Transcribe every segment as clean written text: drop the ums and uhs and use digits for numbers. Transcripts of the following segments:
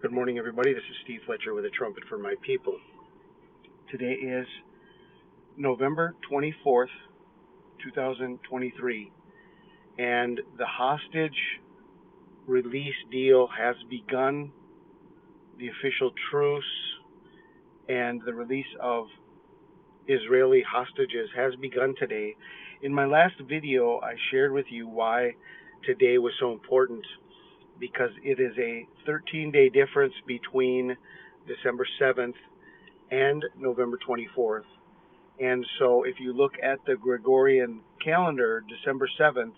Good morning, everybody. This is Steve Fletcher with a trumpet for my people. Today is November 24th, 2023, and the hostage release deal has begun. The official truce and the release of Israeli hostages has begun today. In my last video, I shared with you why today was so important, because it is a 13-day difference between December 7th and November 24th. And so if you look at the Gregorian calendar, December 7th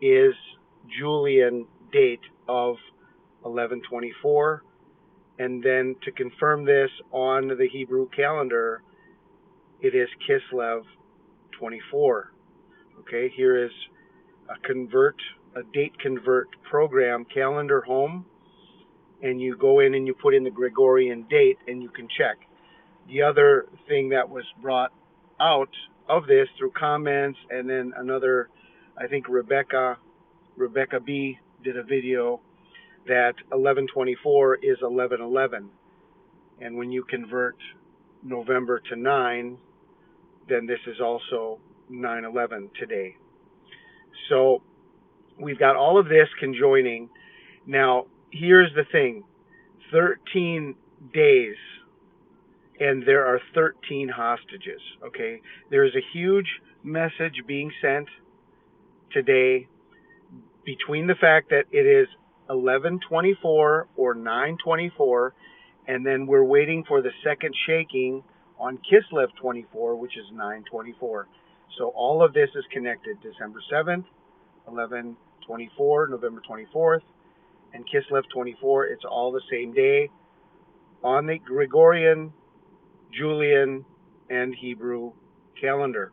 is Julian date of 1124. And then to confirm this on the Hebrew calendar, it is Kislev 24. Okay, here is a date convert program, Calendar Home, and you go in and you put in the Gregorian date and you can check. The other thing that was brought out of this through comments, and then another, I think Rebecca B did a video, that 1124 is 1111, and when you convert November to 9, then this is also 9/11 today. So we've got all of this conjoining. Now here's the thing: 13 days. And there are 13 hostages, okay? There is a huge message being sent today between the fact that it is 1124 or 924, and then we're waiting for the second shaking on Kislev 24, which is 924. So all of this is connected. December 7th, 1124, November 24th, and Kislev 24. It's all the same day on the Gregorian, Julian, and Hebrew calendar.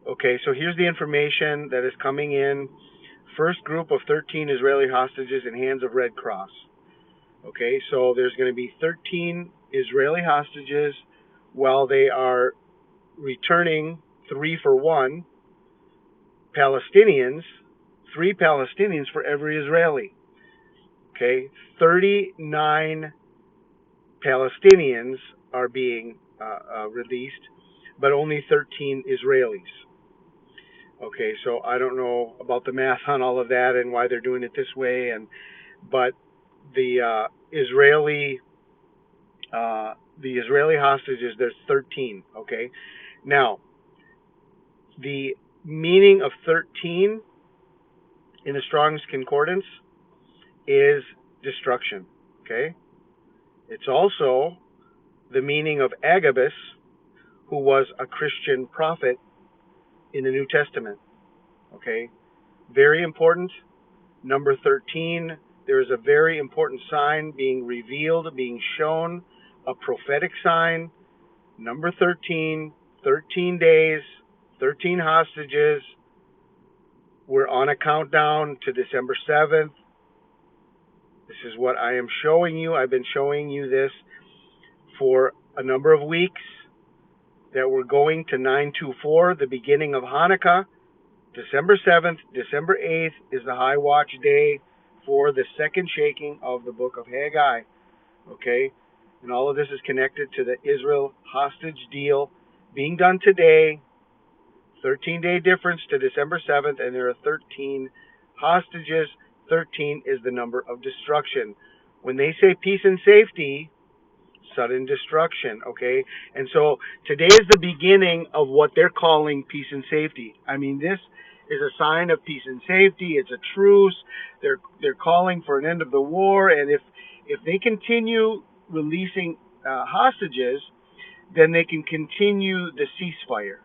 Okay, so here's the information that is coming in. First group of 13 Israeli hostages in hands of Red Cross. Okay, so there's going to be 13 Israeli hostages while they are returning 3 for 1 Palestinians, 3 Palestinians for every Israeli. Okay, 39 Palestinians are being released, but only 13 Israelis. Okay, so I don't know about the math on all of that and why they're doing it this way, but the Israeli hostages, there's 13. Okay, now the meaning of 13 in the Strong's Concordance is destruction. Okay, it's also the meaning of Agabus, who was a Christian prophet in the New Testament. Okay, very important. Number 13, there is a very important sign being revealed, being shown, a prophetic sign. Number 13, 13 days, 13 hostages. We're on a countdown to December 7th. This is what I am showing you. I've been showing you this for a number of weeks, that we're going to 924, the beginning of Hanukkah. December 7th, December 8th is the high watch day for the second shaking of the book of Haggai. Okay? And all of this is connected to the Israel hostage deal being done today. 13-day difference to December 7th, and there are 13 hostages. 13 is the number of destruction. When they say peace and safety, sudden destruction, okay? And so today is the beginning of what they're calling peace and safety. I mean, this is a sign of peace and safety. It's a truce. They're calling for an end of the war, and if they continue releasing hostages, then they can continue the ceasefire.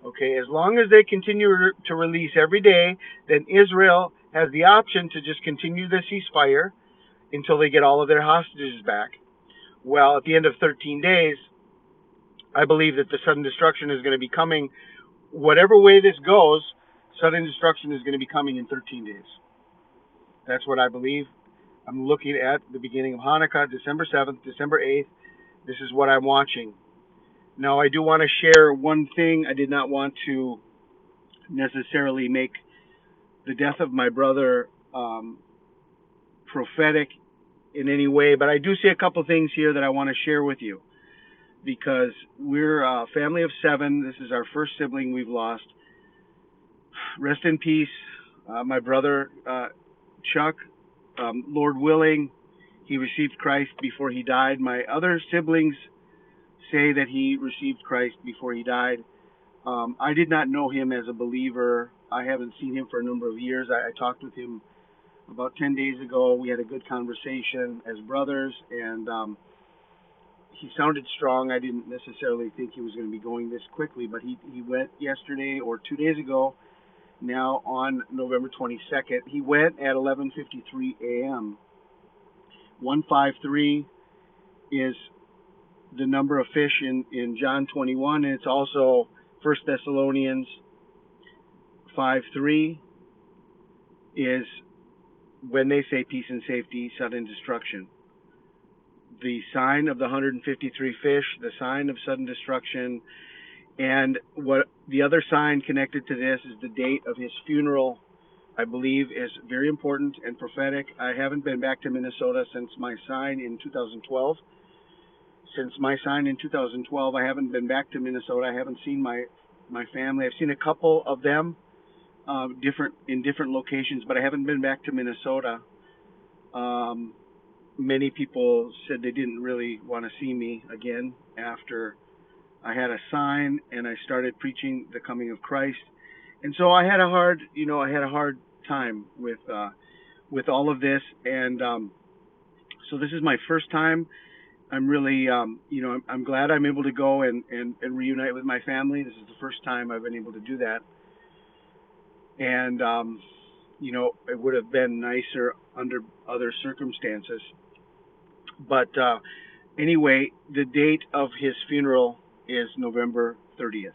Okay, as long as they continue to release every day, then Israel has the option to just continue the ceasefire until they get all of their hostages back. Well, at the end of 13 days, I believe that the sudden destruction is going to be coming. Whatever way this goes, sudden destruction is going to be coming in 13 days. That's what I believe. I'm looking at the beginning of Hanukkah, December 7th, December 8th. This is what I'm watching. Now, I do want to share one thing. I did not want to necessarily make the death of my brother prophetic in any way, but I do see a couple things here that I want to share with you because we're a family of 7. This is our first sibling we've lost. Rest in peace, my brother Chuck. Lord willing, he received Christ before he died. My other siblings say that he received Christ before he died. I did not know him as a believer. I haven't seen him for a number of years. I talked with him about 10 days ago. We had a good conversation as brothers, and he sounded strong. I didn't necessarily think he was going to be going this quickly, but he went yesterday or 2 days ago, now on November 22nd. He went at 11:53 a.m. 153 is the number of fish in John 21, and it's also 1 Thessalonians 5:3 is when they say peace and safety, sudden destruction. The sign of the 153 fish, the sign of sudden destruction, and what the other sign connected to this is the date of his funeral, I believe is very important and prophetic. I haven't been back to Minnesota since my sign in 2012. Since my sign in 2012, I haven't been back to Minnesota. I haven't seen my family. I've seen a couple of them in different locations, but I haven't been back to Minnesota. Many people said they didn't really want to see me again after I had a sign and I started preaching the coming of Christ. And so I had a hard time with all of this. And so this is my first time. I'm really, I'm glad I'm able to go and reunite with my family. This is the first time I've been able to do that. And, it would have been nicer under other circumstances. But anyway, the date of his funeral is November 30th.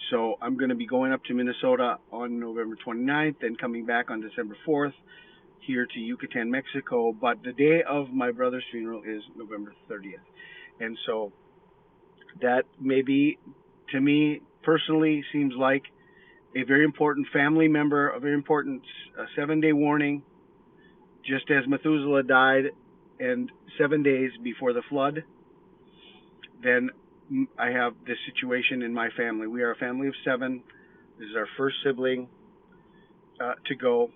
So I'm going to be going up to Minnesota on November 29th and coming back on December 4th here to Yucatan, Mexico. But the day of my brother's funeral is November 30th. And so that maybe, to me personally, seems like a very important family member, a very important 7-day warning, just as Methuselah died and 7 days before the flood. Then I have this situation in my family. We are a family of 7. This is our first sibling to go,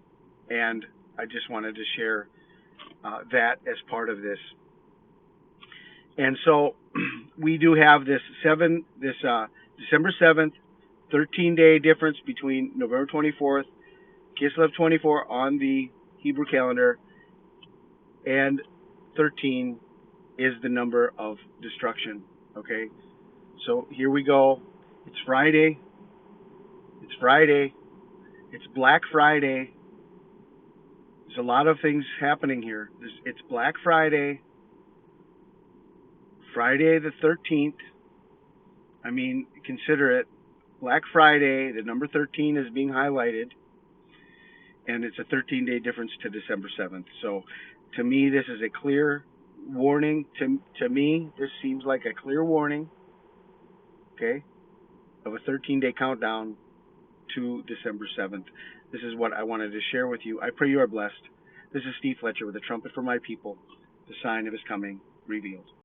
and I just wanted to share that as part of this. And so we do have this December 7th, 13-day difference between November 24th, Kislev 24 on the Hebrew calendar, and 13 is the number of destruction. Okay, so here we go. It's Friday. It's Black Friday. There's a lot of things happening here. It's Black Friday, Friday the 13th. I mean, consider it. Black Friday, the number 13 is being highlighted, and it's a 13-day difference to December 7th. So to me, this is a clear warning. To me, this seems like a clear warning, okay, of a 13-day countdown to December 7th. This is what I wanted to share with you. I pray you are blessed. This is Steve Fletcher with a trumpet for my people, the sign of his coming revealed.